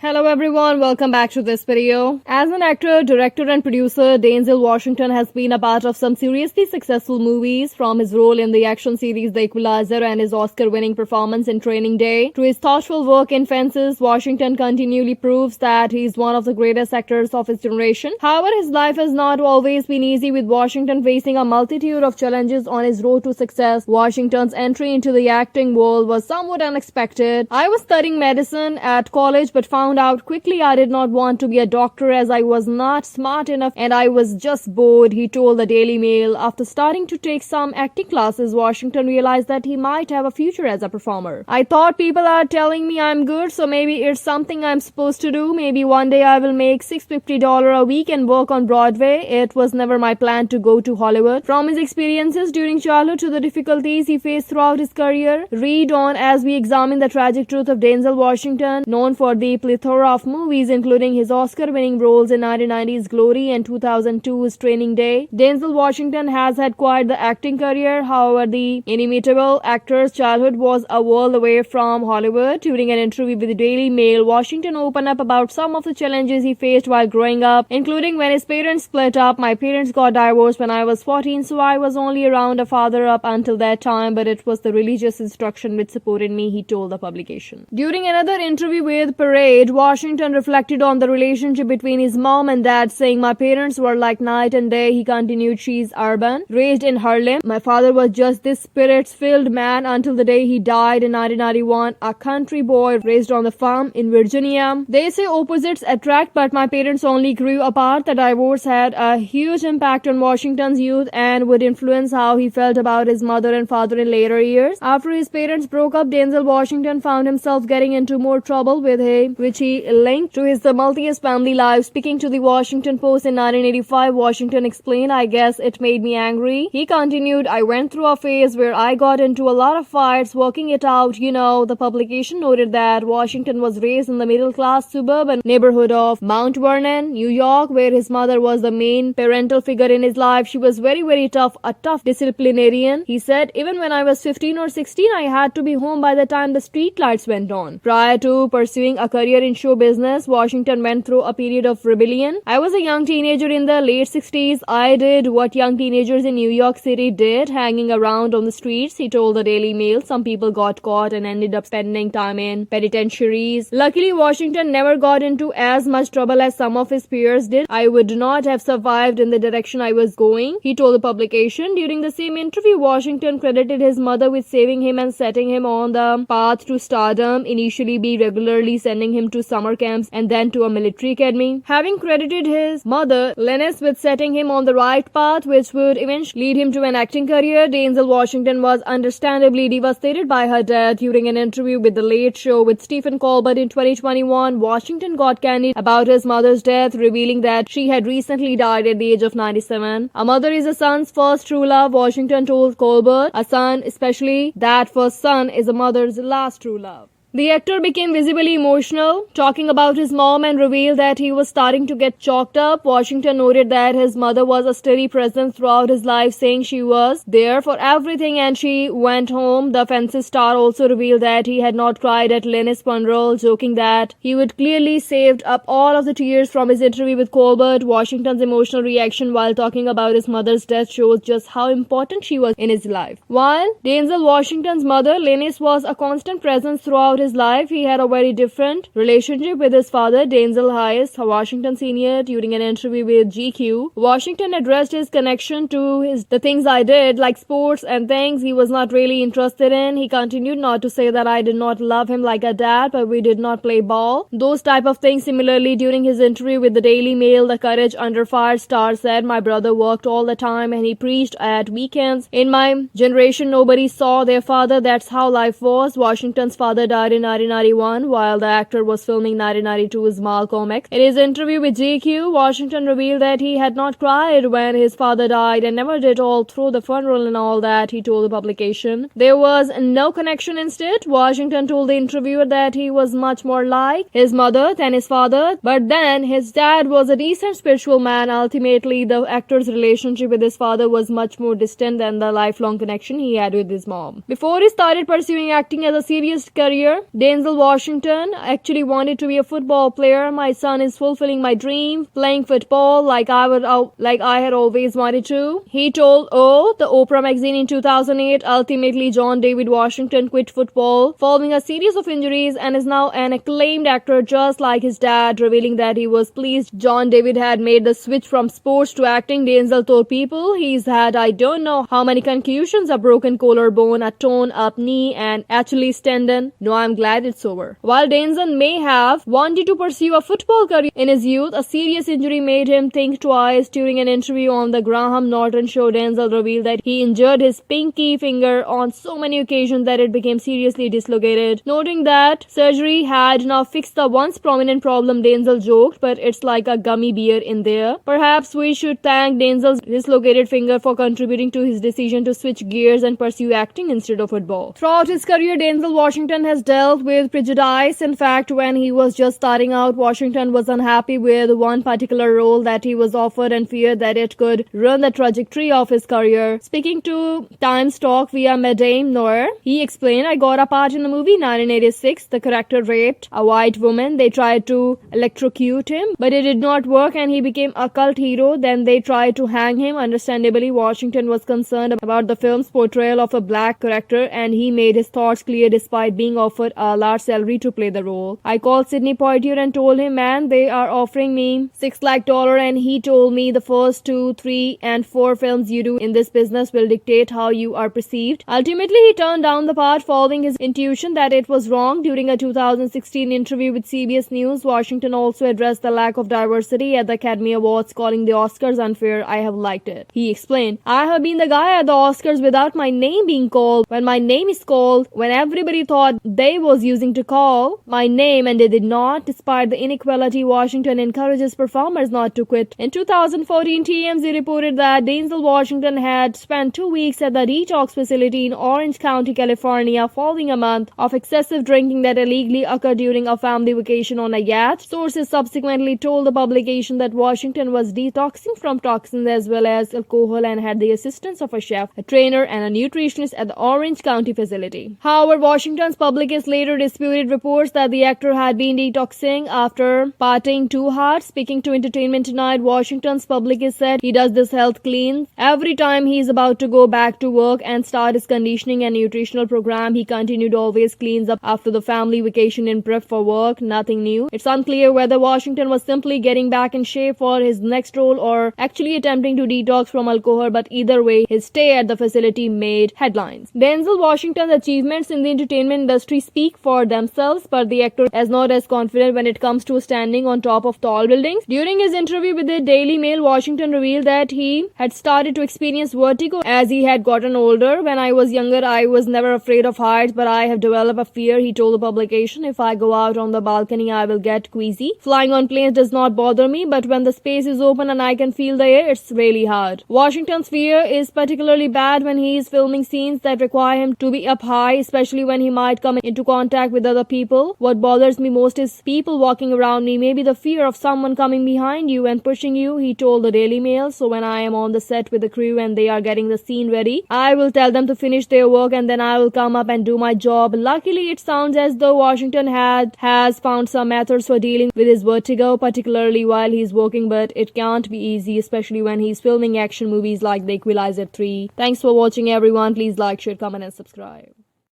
Hello everyone, welcome back to this video. As an actor, director and producer, Denzel Washington has been a part of some seriously successful movies, from his role in the action series The Equalizer and his Oscar-winning performance in Training Day to his thoughtful work in Fences. Washington continually proves that he is one of the greatest actors of his generation. However, his life has not always been easy, with Washington facing a multitude of challenges on his road to success. Washington's entry into the acting world was somewhat unexpected. I was studying medicine at college but found out quickly I did not want to be a doctor, as I was not smart enough and I was just bored, he told the Daily Mail. After starting to take some acting classes, Washington realized that he might have a future as a performer. I thought people are telling me I'm good, so maybe it's something I'm supposed to do. Maybe one day I will make $650 a week and work on Broadway. It was never my plan to go to Hollywood. From his experiences during childhood to the difficulties he faced throughout his career, read on as we examine the tragic truth of Denzel Washington, known for the plethora of movies including his Oscar-winning roles in 1990's Glory and 2002's Training Day. Denzel Washington has had quite the acting career. However, the inimitable actor's childhood was a world away from Hollywood. During an interview with the Daily Mail, Washington opened up about some of the challenges he faced while growing up, including when his parents split up. My parents got divorced when I was 14, so I was only around a father up until that time, but it was the religious instruction which supported me, he told the publication. During another interview with Parade, Washington reflected on the relationship between his mom and dad, saying, "My parents were like night and day." He continued, "She's urban, raised in Harlem. My father was just this spirits-filled man until the day he died in 1991, a country boy raised on the farm in Virginia. They say opposites attract, but my parents only grew apart." The divorce had a huge impact on Washington's youth and would influence how he felt about his mother and father in later years. After his parents broke up, Denzel Washington found himself getting into more trouble with him, which he linked to his tumultuous family life. Speaking to the Washington Post in 1985, Washington explained, "I guess it made me angry." He continued, "I went through a phase where I got into a lot of fights, working it out, you know." The publication noted that Washington was raised in the middle-class suburban neighborhood of Mount Vernon, New York, where his mother was the main parental figure in his life. She was very tough, a tough disciplinarian. He said, "Even when I was 15 or 16, I had to be home by the time the street lights went on." Prior to pursuing a career in show business, Washington went through a period of rebellion. "I was a young teenager in the late 60s. I did what young teenagers in New York City did, hanging around on the streets," he told the Daily Mail. "Some people got caught and ended up spending time in penitentiaries. Luckily, Washington never got into as much trouble as some of his peers did. I would not have survived in the direction I was going," he told the publication. During the same interview, Washington credited his mother with saving him and setting him on the path to stardom, initially be regularly sending him to summer camps and then to a military academy. Having credited his mother, Lennis, with setting him on the right path, which would eventually lead him to an acting career, Denzel Washington was understandably devastated by her death. During an interview with The Late Show with Stephen Colbert in 2021, Washington got candid about his mother's death, revealing that she had recently died at the age of 97. "A mother is a son's first true love," Washington told Colbert. "A son, especially that first son, is a mother's last true love." The actor became visibly emotional, talking about his mom, and revealed that he was starting to get choked up. Washington noted that his mother was a steady presence throughout his life, saying she was there for everything and she went home. The Fences star also revealed that he had not cried at Lennis' funeral, joking that he would clearly saved up all of the tears from his interview with Colbert. Washington's emotional reaction while talking about his mother's death shows just how important she was in his life. While Denzel Washington's mother, Lennis, was a constant presence throughout his life, he had a very different relationship with his father, Denzel Hayes Washington Sr. During an interview with GQ, Washington addressed his connection to the things I did, like sports and things he was not really interested in. He continued, "Not to say that I did not love him like a dad, but we did not play ball, those type of things." Similarly, during his interview with the Daily Mail, the Courage Under Fire star said, "My brother worked all the time and he preached at weekends. In my generation, nobody saw their father. That's how life was." Washington's father died in 1991 while the actor was filming 1992's Malcolm X. In his interview with GQ, Washington revealed that he had not cried when his father died and never did all through the funeral and all that, he told the publication. There was no connection. Instead, Washington told the interviewer that he was much more like his mother than his father, but then his dad was a decent spiritual man. Ultimately, the actor's relationship with his father was much more distant than the lifelong connection he had with his mom. Before he started pursuing acting as a serious career, Denzel Washington actually wanted to be a football player. My son is fulfilling my dream, playing football like I had always wanted to. He told the Oprah magazine in 2008. Ultimately, John David Washington quit football following a series of injuries and is now an acclaimed actor just like his dad, revealing that he was pleased John David had made the switch from sports to acting. Denzel told People he's had I don't know how many concussions, a broken collarbone, a torn up knee, and Achilles tendon. No, I'm glad it's over. While Denzel may have wanted to pursue a football career in his youth, a serious injury made him think twice. During an interview on the Graham Norton show, Denzel revealed that he injured his pinky finger on so many occasions that it became seriously dislocated. Noting that surgery had now fixed the once prominent problem, Denzel joked, but it's like a gummy bear in there. Perhaps we should thank Denzel's dislocated finger for contributing to his decision to switch gears and pursue acting instead of football. Throughout his career, Denzel Washington has dealt with prejudice. In fact, when he was just starting out, Washington was unhappy with one particular role that he was offered and feared that it could ruin the trajectory of his career. Speaking to Times Talk via Madame Noir, he explained, I got a part in the movie 1986. The character raped a white woman. They tried to electrocute him, but it did not work and he became a cult hero. Then they tried to hang him. Understandably, Washington was concerned about the film's portrayal of a black character and he made his thoughts clear despite being offered a large salary to play the role. I called Sidney Poitier and told him, man, they are offering me $6 lakh and he told me the first 2, 3 and 4 films you do in this business will dictate how you are perceived. Ultimately, he turned down the part following his intuition that it was wrong. During a 2016 interview with CBS News, Washington also addressed the lack of diversity at the Academy Awards, calling the Oscars unfair. I have liked it. He explained, I have been the guy at the Oscars without my name being called. When my name is called, when everybody thought they was using to call my name and they did not. Despite the inequality, Washington encourages performers not to quit. In 2014, TMZ reported that Denzel Washington had spent 2 weeks at the detox facility in Orange County, California, following a month of excessive drinking that illegally occurred during a family vacation on a yacht. Sources subsequently told the publication that Washington was detoxing from toxins as well as alcohol and had the assistance of a chef, a trainer, and a nutritionist at the Orange County facility. However, Washington's publicist later disputed reports that the actor had been detoxing after partying too hard. Speaking to Entertainment Tonight, Washington's publicist said he does this health cleanse every time he is about to go back to work and start his conditioning and nutritional program. He continued always cleans up after the family vacation in prep for work. Nothing new. It's unclear whether Washington was simply getting back in shape for his next role or actually attempting to detox from alcohol, but either way, his stay at the facility made headlines. Denzel Washington's achievements in the entertainment industry speak for themselves, but the actor is not as confident when it comes to standing on top of tall buildings. During his interview with the Daily Mail, Washington revealed that he had started to experience vertigo as he had gotten older. When I was younger, I was never afraid of heights, but I have developed a fear, he told the publication. If I go out on the balcony, I will get queasy. Flying on planes does not bother me, but when the space is open and I can feel the air, it's really hard. Washington's fear is particularly bad when he is filming scenes that require him to be up high, especially when he might come into contact with other people. What bothers me most is people walking around me, maybe the fear of someone coming behind you and pushing you, he told the Daily Mail. So when I am on the set with the crew and they are getting the scene ready, I will tell them to finish their work and then I will come up and do my job. Luckily, it sounds as though Washington has found some methods for dealing with his vertigo, particularly while he's working, but it can't be easy, especially when he's filming action movies like The Equalizer 3. Thanks for watching, everyone. Please like, share, comment and subscribe.